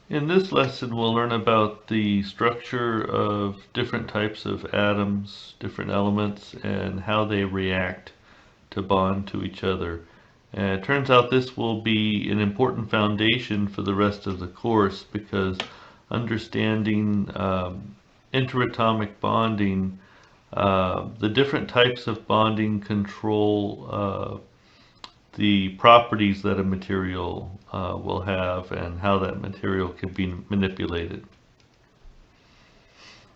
In this lesson, we'll learn about the structure of different types of atoms, different elements, and how they react to bond to each other. And it turns out this will be an important foundation for the rest of the course because understanding interatomic bonding, the different types of bonding control the properties that a material will have and how that material can be manipulated.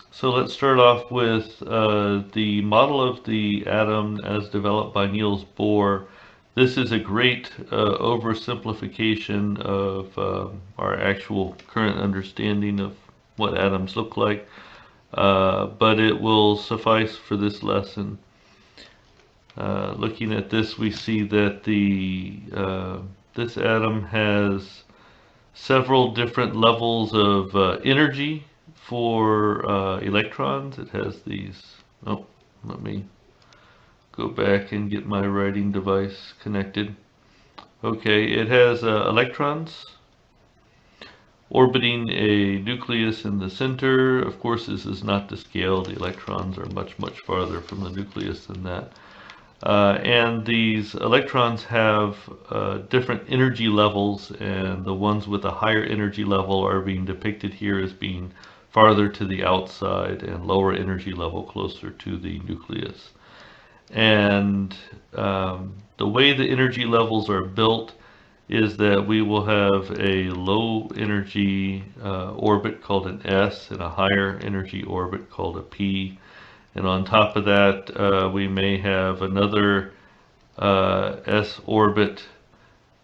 So let's start off with the model of the atom as developed by Niels Bohr. This is a great oversimplification of our actual current understanding of what atoms look like, but it will suffice for this lesson. Looking at this, we see that this atom has several different levels of energy for electrons. It has these. Oh, let me go back and get my writing device connected. Okay, it has electrons orbiting a nucleus in the center. Of course, this is not to scale. The electrons are much, much farther from the nucleus than that. And these electrons have different energy levels, and the ones with a higher energy level are being depicted here as being farther to the outside and lower energy level closer to the nucleus. And the way the energy levels are built is that we will have a low energy orbit called an S and a higher energy orbit called a P. And on top of that, we may have another S orbit.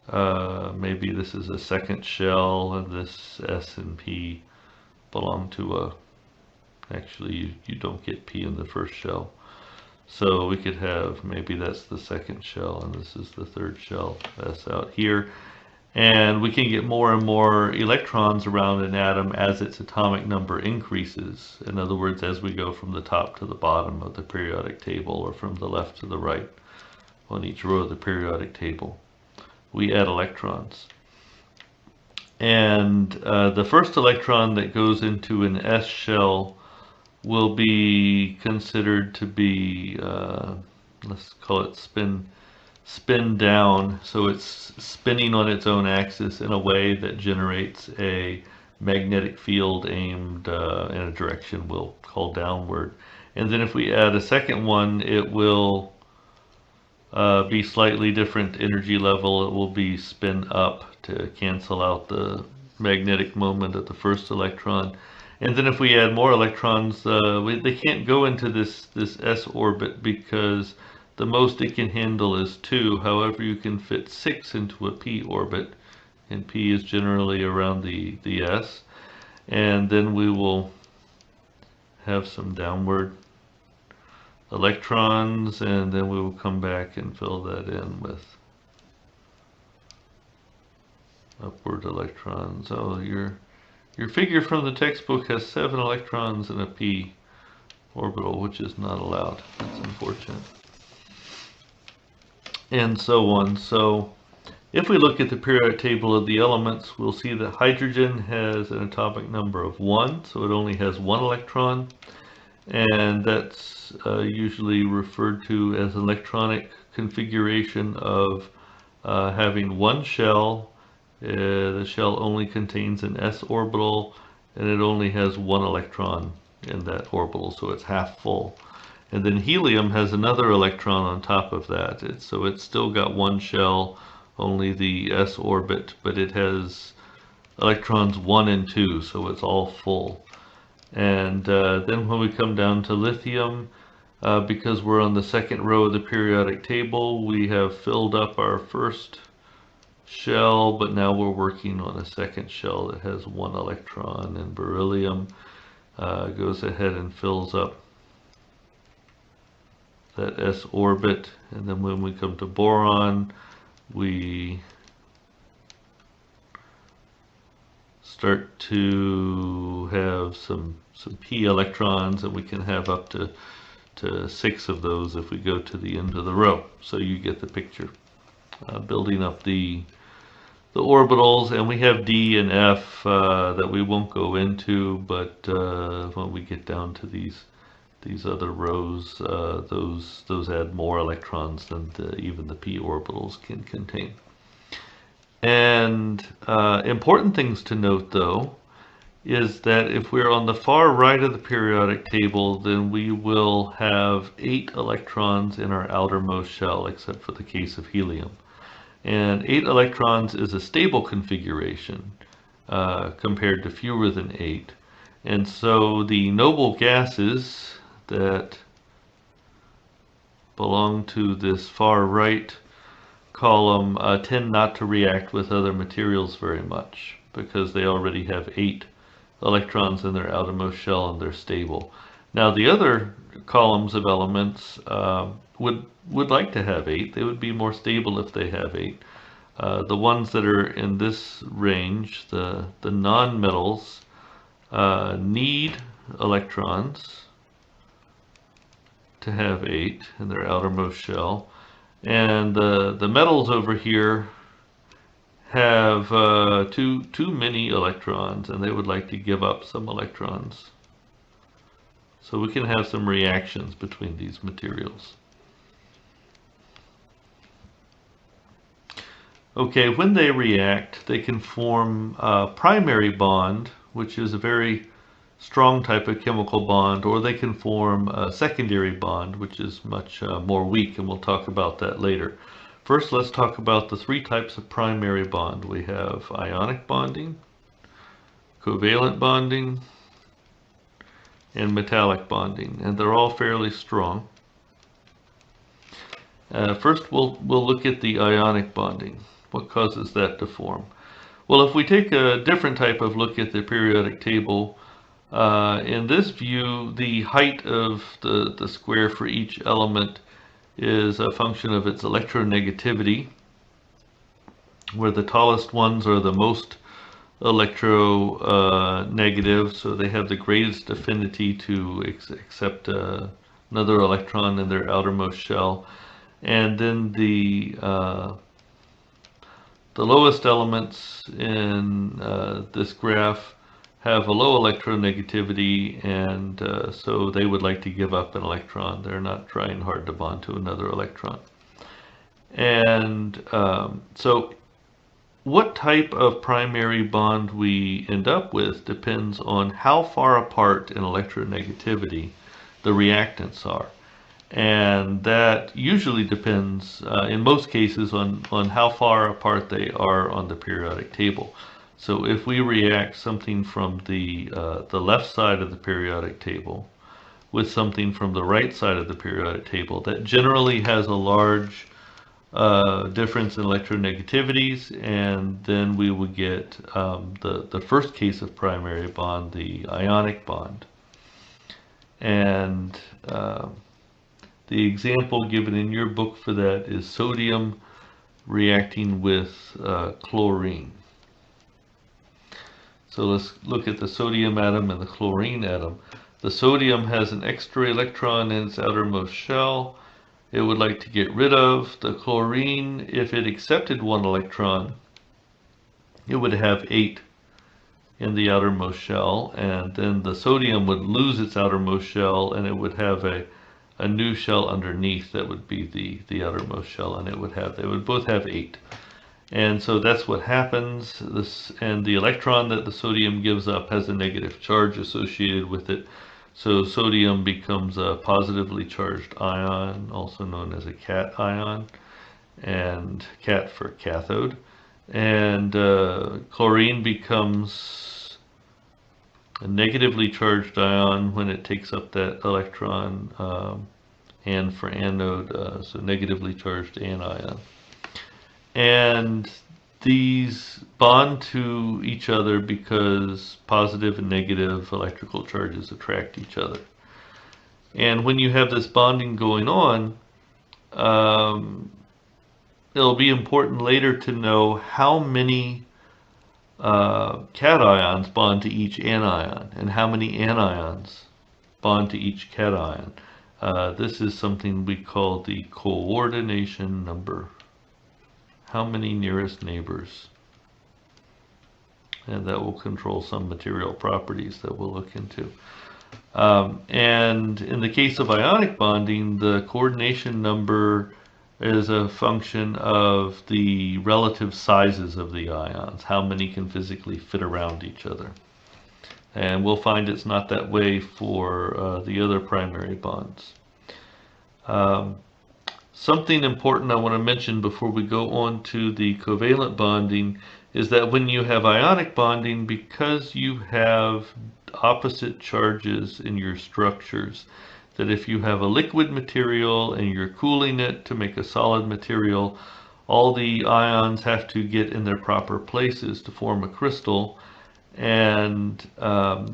Maybe this is a second shell, and this S and P belong to a. Actually, you don't get P in the first shell. So we could have, maybe that's the second shell, and this is the third shell, S out here. And we can get more and more electrons around an atom as its atomic number increases. In other words, as we go from the top to the bottom of the periodic table, or from the left to the right on each row of the periodic table, we add electrons. And the first electron that goes into an S shell will be considered to be, let's call it spin down, so it's spinning on its own axis in a way that generates a magnetic field aimed in a direction we'll call downward. And then if we add a second one, it will be slightly different energy level. It will be spin up to cancel out the magnetic moment of the first electron. And then if we add more electrons, they can't go into this S orbit because the most it can handle is 2. However, you can fit 6 into a P orbit, and P is generally around the S. And then we will have some downward electrons, and then we will come back and fill that in with upward electrons. Oh, your figure from the textbook has 7 electrons in a P orbital, which is not allowed. That's unfortunate. And so on. So if we look at the periodic table of the elements, we'll see that hydrogen has an atomic number of 1, so it only has 1 electron, and that's usually referred to as electronic configuration of having one shell. The shell only contains an s orbital, and it only has 1 electron in that orbital, so it's half full. And then helium has another electron on top of that. So it's still got 1 shell, only the s orbit, but it has electrons 1 and 2, so it's all full. And then when we come down to lithium, because we're on the second row of the periodic table, we have filled up our first shell, but now we're working on a second shell that has 1 electron, and beryllium goes ahead and fills up that s orbit. And then when we come to boron, we start to have some p electrons, and we can have up to 6 of those if we go to the end of the row. So you get the picture. Building up the orbitals, and we have D and F that we won't go into, but when we get down to these other rows, those add more electrons than even the p orbitals can contain. And important things to note, though, is that if we're on the far right of the periodic table, then we will have 8 electrons in our outermost shell, except for the case of helium. And 8 electrons is a stable configuration compared to fewer than 8. And so the noble gases that belong to this far right column tend not to react with other materials very much because they already have 8 electrons in their outermost shell and they're stable. Now the other columns of elements would like to have 8. They would be more stable if they have 8. The ones that are in this range, the non-metals, need electrons to have 8 in their outermost shell. And the metals over here have too many electrons, and they would like to give up some electrons. So we can have some reactions between these materials. Okay, when they react, they can form a primary bond, which is a very strong type of chemical bond, or they can form a secondary bond, which is much more weak, and we'll talk about that later. First, let's talk about the 3 types of primary bond. We have ionic bonding, covalent bonding, and metallic bonding, and they're all fairly strong. First, we'll look at the ionic bonding. What causes that to form? Well, if we take a different type of look at the periodic table, in this view, the height of the square for each element is a function of its electronegativity, where the tallest ones are the most electronegative, so they have the greatest affinity to accept another electron in their outermost shell. And then the lowest elements in this graph have a low electronegativity, and so they would like to give up an electron. They're not trying hard to bond to another electron. And so what type of primary bond we end up with depends on how far apart in electronegativity the reactants are. And that usually depends, in most cases, on how far apart they are on the periodic table. So if we react something from the left side of the periodic table with something from the right side of the periodic table, that generally has a large difference in electronegativities, and then we would get the first case of primary bond, the ionic bond. And the example given in your book for that is sodium reacting with chlorine. So let's look at the sodium atom and the chlorine atom. The sodium has an extra electron in its outermost shell. It would like to get rid of. The chlorine, if it accepted 1 electron, it would have 8 in the outermost shell, and then the sodium would lose its outermost shell, and it would have a new shell underneath that would be the outermost shell, and they would both have 8. And so that's what happens. And the electron that the sodium gives up has a negative charge associated with it. So sodium becomes a positively charged ion, also known as a cation, and cat for cathode. And chlorine becomes a negatively charged ion when it takes up that electron, and for anode, so negatively charged anion. And these bond to each other because positive and negative electrical charges attract each other. And when you have this bonding going on, it'll be important later to know how many cations bond to each anion and how many anions bond to each cation. This is something we call the coordination number. How many nearest neighbors and that will control some material properties that we'll look into. And in the case of ionic bonding, the coordination number is a function of the relative sizes of the ions, how many can physically fit around each other. And we'll find it's not that way for the other primary bonds. Something important I want to mention before we go on to the covalent bonding is that when you have ionic bonding, because you have opposite charges in your structures, that if you have a liquid material and you're cooling it to make a solid material, all the ions have to get in their proper places to form a crystal, and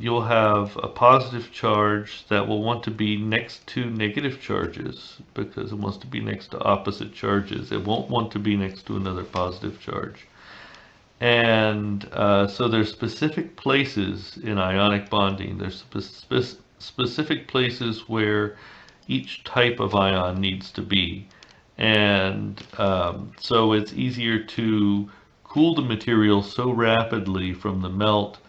you'll have a positive charge that will want to be next to negative charges because it wants to be next to opposite charges. It won't want to be next to another positive charge. And so there's specific places in ionic bonding. There's specific places where each type of ion needs to be. And so it's easier to cool the material so rapidly from the melt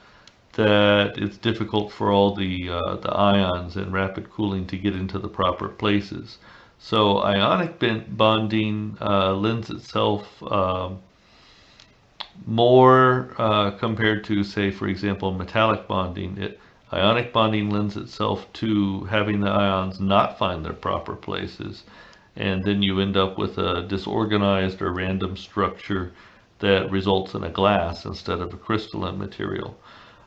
that it's difficult for all the ions in rapid cooling to get into the proper places. So ionic bonding lends itself more compared to, say, for example, metallic bonding. Ionic bonding lends itself to having the ions not find their proper places, and then you end up with a disorganized or random structure that results in a glass instead of a crystalline material.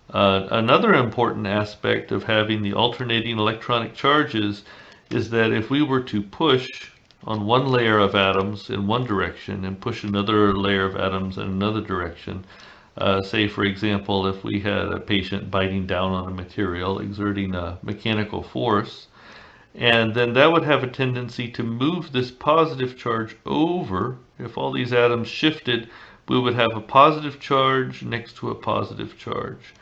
Another important aspect of having the alternating electronic charges is that if we were to push on one layer of atoms in one direction and push another layer of atoms in another direction, say for example if we had a patient biting down on a material exerting a mechanical force, and then that would have a tendency to move this positive charge over. If all these atoms shifted, we would have a positive charge next to a positive charge,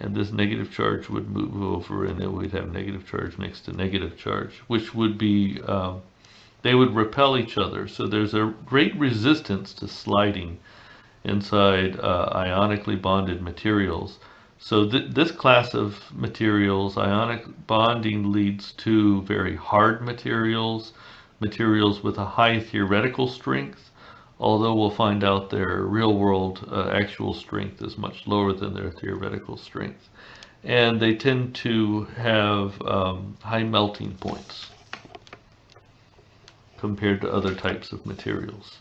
and this negative charge would move over, and then we'd have negative charge next to negative charge, which would be they would repel each other. So there's a great resistance to sliding inside ionically bonded materials. So this class of materials, ionic bonding, leads to very hard materials, materials with a high theoretical strength, although we'll find out their real-world actual strength is much lower than their theoretical strength. And they tend to have high melting points compared to other types of materials.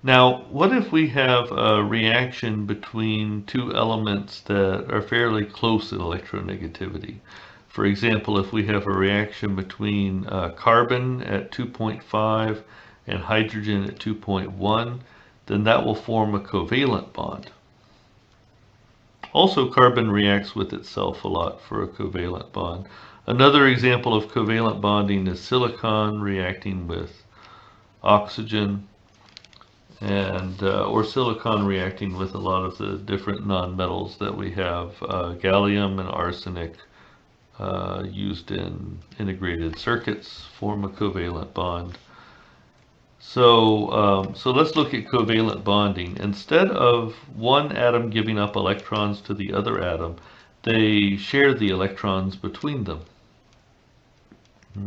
Now, what if we have a reaction between two elements that are fairly close in electronegativity? For example, if we have a reaction between carbon at 2.5 and hydrogen at 2.1, then that will form a covalent bond. Also, carbon reacts with itself a lot for a covalent bond. Another example of covalent bonding is silicon reacting with oxygen, and or silicon reacting with a lot of the different nonmetals that we have. Gallium and arsenic used in integrated circuits form a covalent bond. So, so let's look at covalent bonding. Instead of one atom giving up electrons to the other atom, they share the electrons between them.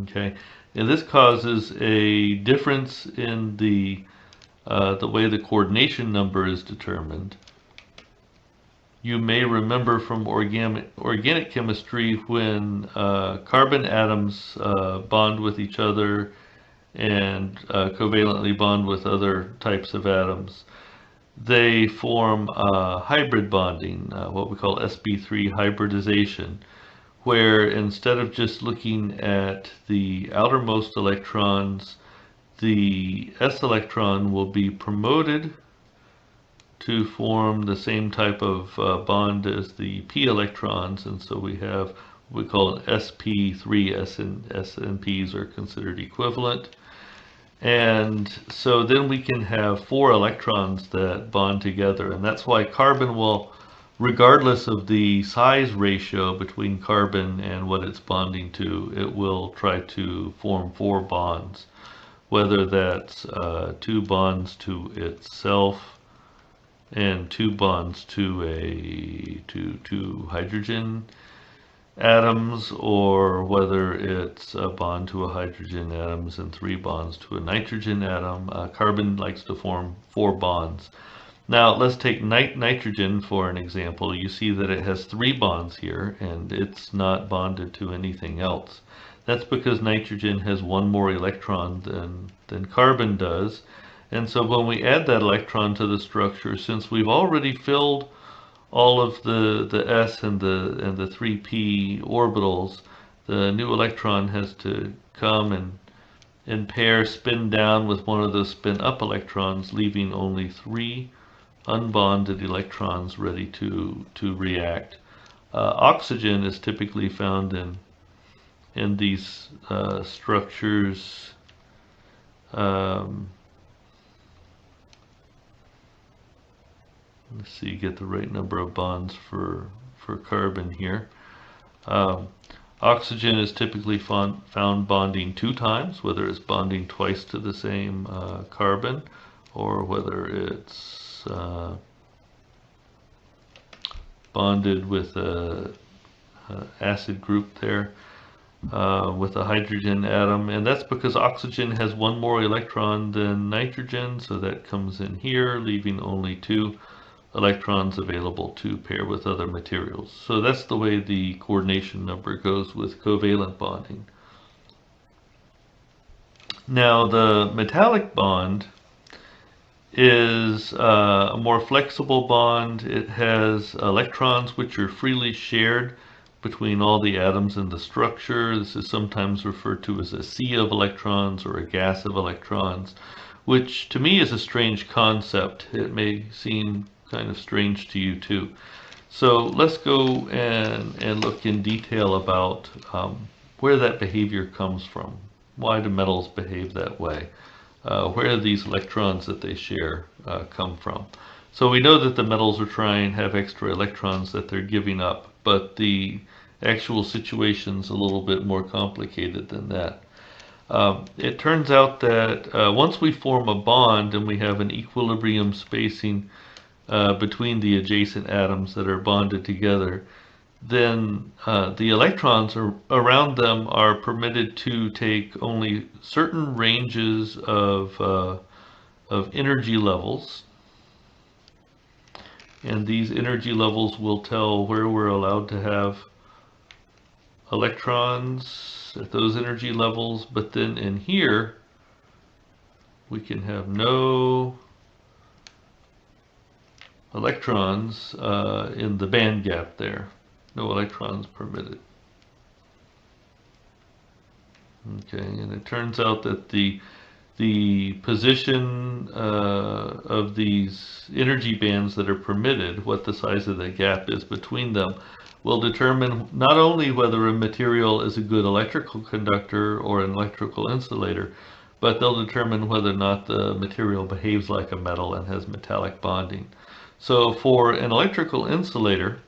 Okay, and this causes a difference in the way the coordination number is determined. You may remember from organic chemistry when carbon atoms bond with each other and covalently bond with other types of atoms, they form hybrid bonding, what we call sp3 hybridization, where instead of just looking at the outermost electrons, the s electron will be promoted to form the same type of bond as the p electrons, and so we have what we call sp3. S and p's are considered equivalent. And so then we can have 4 electrons that bond together, and that's why carbon will, regardless of the size ratio between carbon and what it's bonding to, it will try to form 4 bonds, whether that's 2 bonds to itself, and 2 bonds to two hydrogen atoms, or whether it's a bond to a hydrogen atoms and 3 bonds to a nitrogen atom. Carbon likes to form 4 bonds. Now let's take nitrogen for an example. You see that it has 3 bonds here and it's not bonded to anything else. That's because nitrogen has 1 more electron than carbon does. And so when we add that electron to the structure, since we've already filled all of the s and the 3p orbitals, the new electron has to come and pair, spin down with one of those spin up electrons, leaving only 3 unbonded electrons ready to react. Oxygen is typically found in these structures. Let's see, get the right number of bonds for carbon here. Oxygen is typically found bonding 2 times, whether it's bonding twice to the same carbon, or whether it's bonded with a acid group there with a hydrogen atom. And that's because oxygen has 1 more electron than nitrogen, so that comes in here, leaving only 2 electrons available to pair with other materials. So that's the way the coordination number goes with covalent bonding. Now the metallic bond is a more flexible bond. It has electrons which are freely shared between all the atoms in the structure. This is sometimes referred to as a sea of electrons or a gas of electrons, which to me is a strange concept. It may seem kind of strange to you too. So let's go and look in detail about where that behavior comes from. Why do metals behave that way? Where do these electrons that they share come from? So we know that the metals are trying to have extra electrons that they're giving up, but the actual situation's a little bit more complicated than that. It turns out that once we form a bond and we have an equilibrium spacing between the adjacent atoms that are bonded together, then the electrons around them are permitted to take only certain ranges of energy levels. And these energy levels will tell where we're allowed to have electrons at those energy levels. But then in here, we can have no electrons in the band gap there. No electrons permitted. Okay, and it turns out that the position of these energy bands that are permitted, what the size of the gap is between them, will determine not only whether a material is a good electrical conductor or an electrical insulator, but they'll determine whether or not the material behaves like a metal and has metallic bonding. So for an electrical insulator,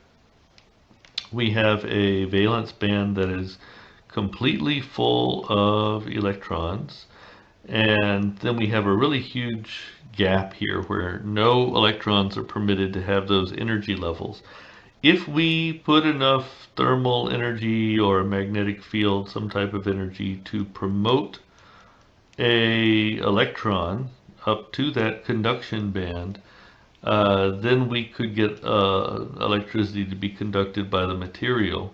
we have a valence band that is completely full of electrons, and then we have a really huge gap here where no electrons are permitted to have those energy levels. If we put enough thermal energy or a magnetic field, some type of energy, to promote a electron up to that conduction band, then we could get electricity to be conducted by the material,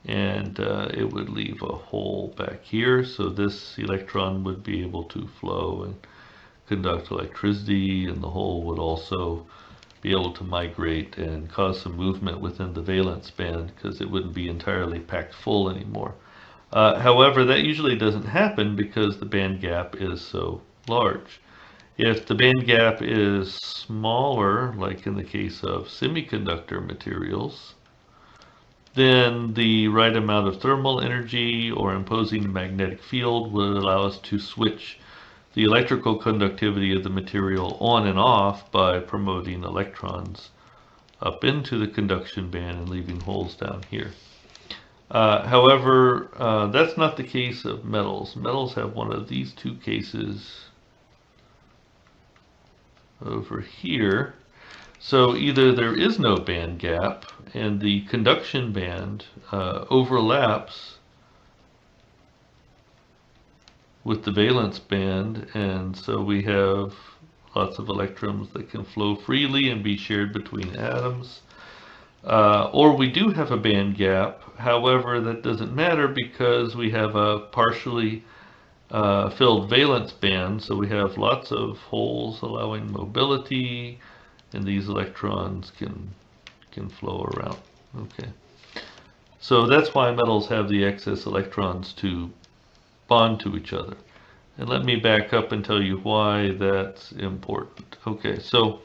and it would leave a hole back here, so this electron would be able to flow and conduct electricity, and the hole would also be able to migrate and cause some movement within the valence band because it wouldn't be entirely packed full anymore. However, that usually doesn't happen because the band gap is so large. If the band gap is smaller, like in the case of semiconductor materials, then the right amount of thermal energy or imposing magnetic field would allow us to switch the electrical conductivity of the material on and off by promoting electrons up into the conduction band and leaving holes down here. However, that's not the case of metals. Metals have one of these 2 cases over here. So either there is no band gap and the conduction band overlaps with the valence band, and so we have lots of electrons that can flow freely and be shared between atoms. Or we do have a band gap, however that doesn't matter because we have a partially filled valence band, so we have lots of holes allowing mobility, and these electrons can flow around. Okay, so that's why metals have the excess electrons to bond to each other. And let me back up and tell you why that's important. Okay, so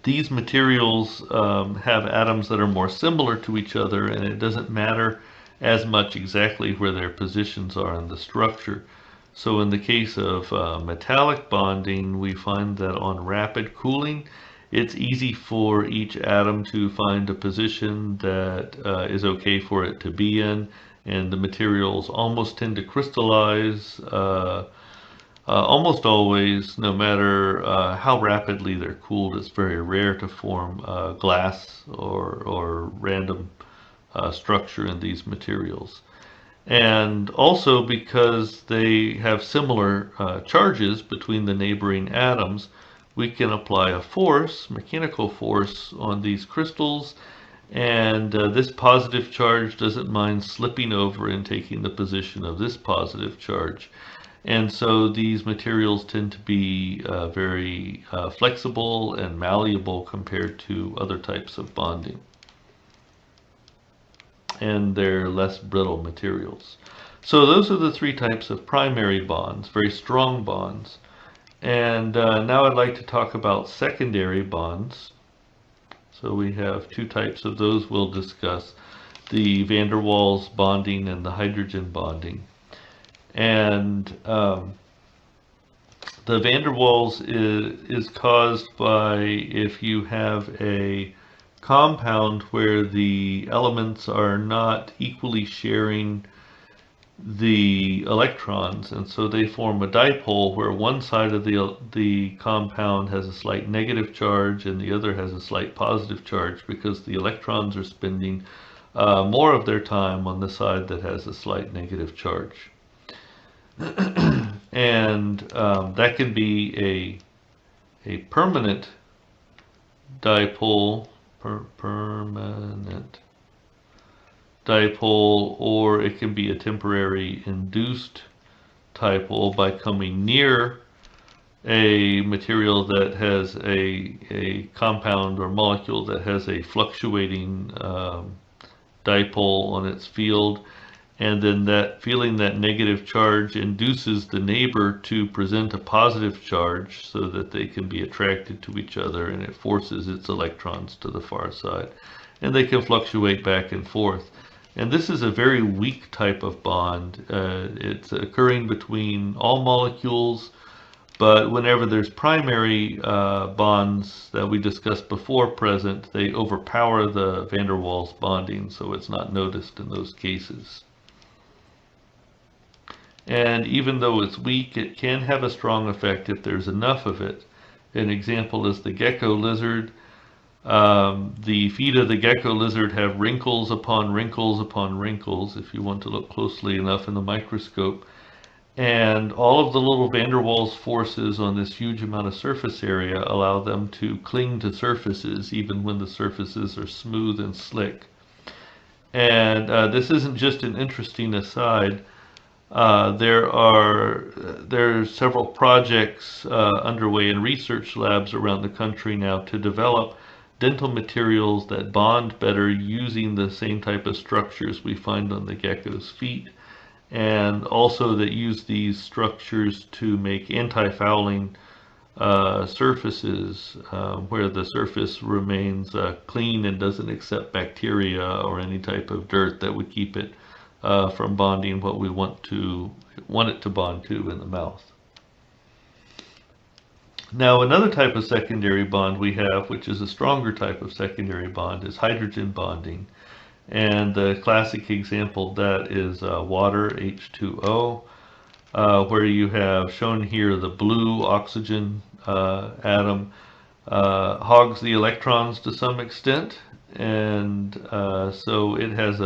these materials have atoms that are more similar to each other, and it doesn't matter as much exactly where their positions are in the structure. So in the case of metallic bonding, we find that on rapid cooling, it's easy for each atom to find a position that is okay for it to be in, and the materials almost tend to crystallize almost always, no matter how rapidly they're cooled. It's very rare to form glass or random structure in these materials. And also because they have similar charges between the neighboring atoms, we can apply a force, mechanical force, on these crystals, and this positive charge doesn't mind slipping over and taking the position of this positive charge. And so these materials tend to be very flexible and malleable compared to other types of bonding. And they're less brittle materials. So those are the three types of primary bonds, very strong bonds. And now I'd like to talk about secondary bonds. So we have two types of those we'll discuss: the van der Waals bonding and the hydrogen bonding. And the van der Waals is caused by if you have a compound where the elements are not equally sharing the electrons, and so they form a dipole where one side of the compound has a slight negative charge and the other has a slight positive charge, because the electrons are spending more of their time on the side that has a slight negative charge. And that can be a permanent dipole, permanent dipole, or it can be a temporary induced dipole by coming near a material that has a compound or molecule that has a fluctuating dipole on its field, and then that feeling that negative charge induces the neighbor to present a positive charge so that they can be attracted to each other, and it forces its electrons to the far side, and they can fluctuate back and forth. And this is a very weak type of bond. It's occurring between all molecules, but whenever there's primary bonds that we discussed before present, they overpower the van der Waals bonding, so it's not noticed in those cases. And even though it's weak, it can have a strong effect if there's enough of it. An example is the gecko lizard. The feet of the gecko lizard have wrinkles upon wrinkles upon wrinkles, if you want to look closely enough in the microscope. And all of the little van der Waals forces on this huge amount of surface area allow them to cling to surfaces, even when the surfaces are smooth and slick. And this isn't just an interesting aside. There are several projects underway in research labs around the country now to develop dental materials that bond better using the same type of structures we find on the gecko's feet, and also that use these structures to make anti-fouling surfaces where the surface remains clean and doesn't accept bacteria or any type of dirt that would keep it from bonding what we want it to bond to in the mouth. Now, another type of secondary bond we have, which is a stronger type of secondary bond, is hydrogen bonding. And the classic example of that is water, H2O, where you have shown here the blue oxygen atom hogs the electrons to some extent, and so it has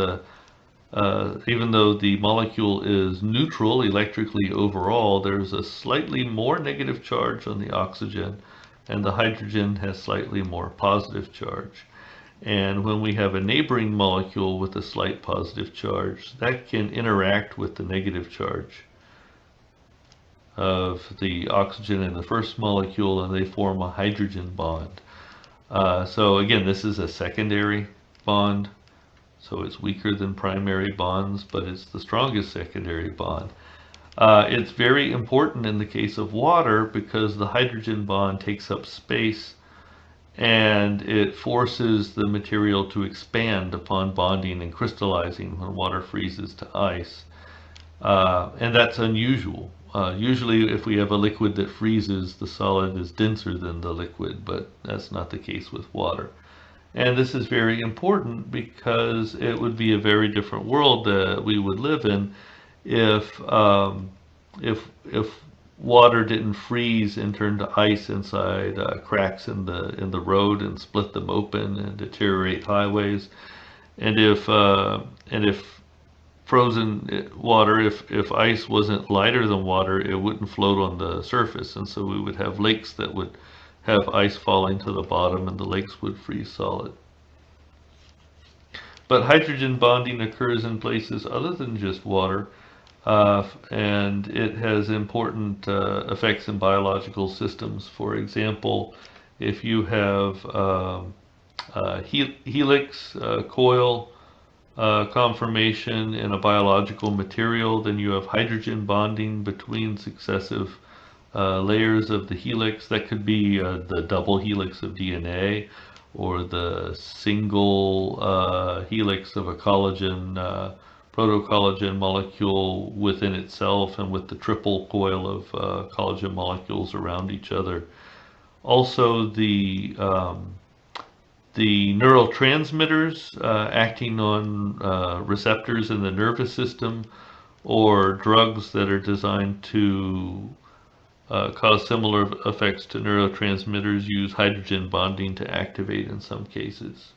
even though the molecule is neutral electrically overall, there's a slightly more negative charge on the oxygen, and the hydrogen has slightly more positive charge. And when we have a neighboring molecule with a slight positive charge, that can interact with the negative charge of the oxygen in the first molecule, and they form a hydrogen bond. So again, this is a secondary bond, so it's weaker than primary bonds, but it's the strongest secondary bond. It's very important in the case of water because the hydrogen bond takes up space and it forces the material to expand upon bonding and crystallizing when water freezes to ice. And that's unusual. Usually if we have a liquid that freezes, the solid is denser than the liquid, but that's not the case with water. And this is very important because it would be a very different world that we would live in if water didn't freeze and turn to ice inside cracks in the road and split them open and deteriorate highways, and if frozen water, if ice wasn't lighter than water, it wouldn't float on the surface, and so we would have lakes that would have ice falling to the bottom, and the lakes would freeze solid. But hydrogen bonding occurs in places other than just water. And it has important effects in biological systems. For example, if you have helix coil conformation in a biological material, then you have hydrogen bonding between successive layers of the helix. That could be the double helix of DNA or the single helix of a collagen protocollagen molecule within itself, and with the triple coil of collagen molecules around each other. Also, the neurotransmitters acting on receptors in the nervous system, or drugs that are designed to cause similar effects to neurotransmitters, use hydrogen bonding to activate in some cases.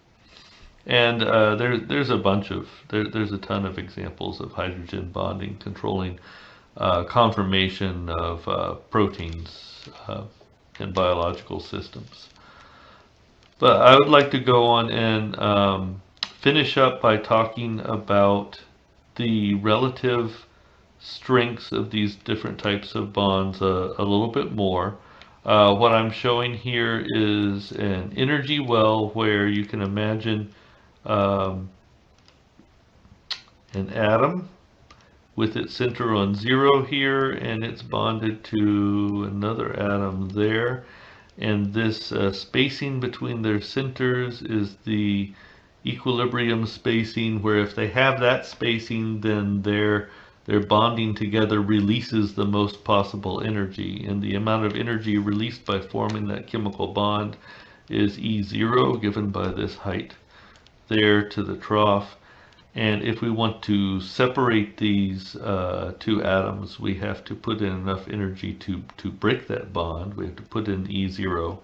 And there's a ton of examples of hydrogen bonding controlling conformation of proteins in biological systems. But I would like to go on and finish up by talking about the relative strengths of these different types of bonds a little bit more. What I'm showing here is an energy well where you can imagine an atom with its center on 0 here, and it's bonded to another atom there, and this spacing between their centers is the equilibrium spacing, where if they have that spacing, then their bonding together releases the most possible energy, and the amount of energy released by forming that chemical bond is E0, given by this height there to the trough. And if we want to separate these two atoms, we have to put in enough energy to break that bond. We have to put in E0,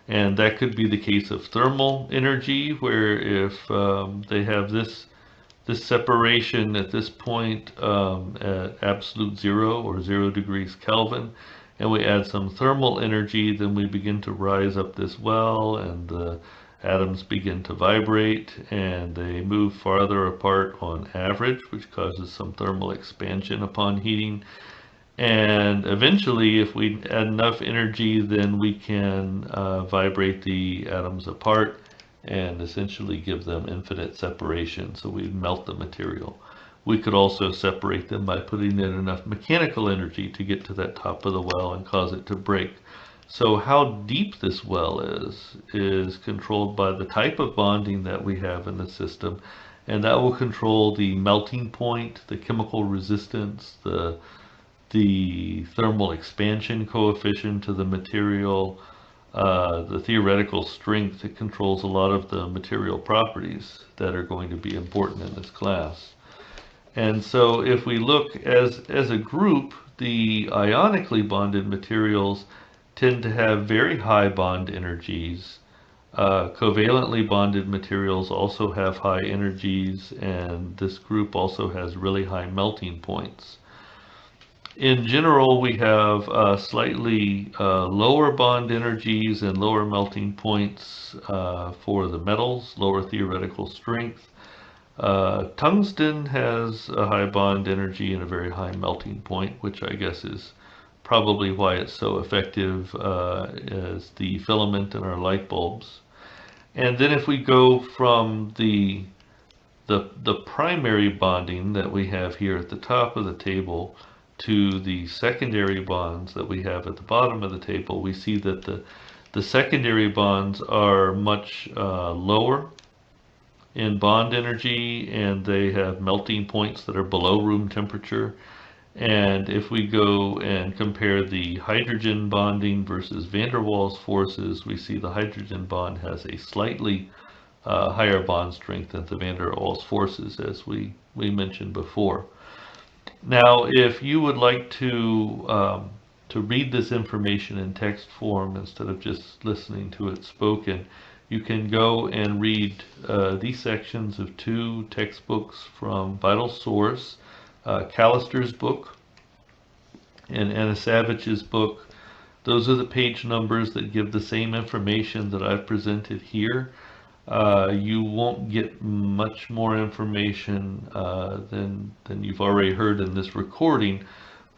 and that could be the case of thermal energy, where if they have this separation at this point at absolute 0 or 0 degrees Kelvin, and we add some thermal energy, then we begin to rise up this well, and the atoms begin to vibrate, and they move farther apart on average, which causes some thermal expansion upon heating. And eventually, if we add enough energy, then we can vibrate the atoms apart and essentially give them infinite separation, so we melt the material. We could also separate them by putting in enough mechanical energy to get to that top of the well and cause it to break. So how deep this well is controlled by the type of bonding that we have in the system, and that will control the melting point, the chemical resistance, the thermal expansion coefficient of the material, the theoretical strength. It controls a lot of the material properties that are going to be important in this class. And so if we look as a group, the ionically bonded materials tend to have very high bond energies. Covalently bonded materials also have high energies, and this group also has really high melting points. In general, we have slightly lower bond energies and lower melting points for the metals, lower theoretical strength. Tungsten has a high bond energy and a very high melting point, which I guess is probably why it's so effective as the filament in our light bulbs. And then if we go from the primary bonding that we have here at the top of the table to the secondary bonds that we have at the bottom of the table, we see that the secondary bonds are much lower in bond energy, and they have melting points that are below room temperature. And if we go and compare the hydrogen bonding versus van der Waals forces, we see the hydrogen bond has a slightly higher bond strength than the van der Waals forces, as we mentioned before. Now, if you would like to read this information in text form instead of just listening to it spoken, you can go and read these sections of two textbooks from Vital Source, Callister's book and Anna Savage's book. Those are the page numbers that give the same information that I've presented here. You won't get much more information than you've already heard in this recording,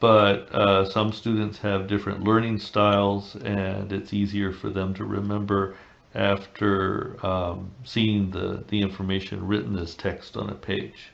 but some students have different learning styles, and it's easier for them to remember after seeing the information written as text on a page.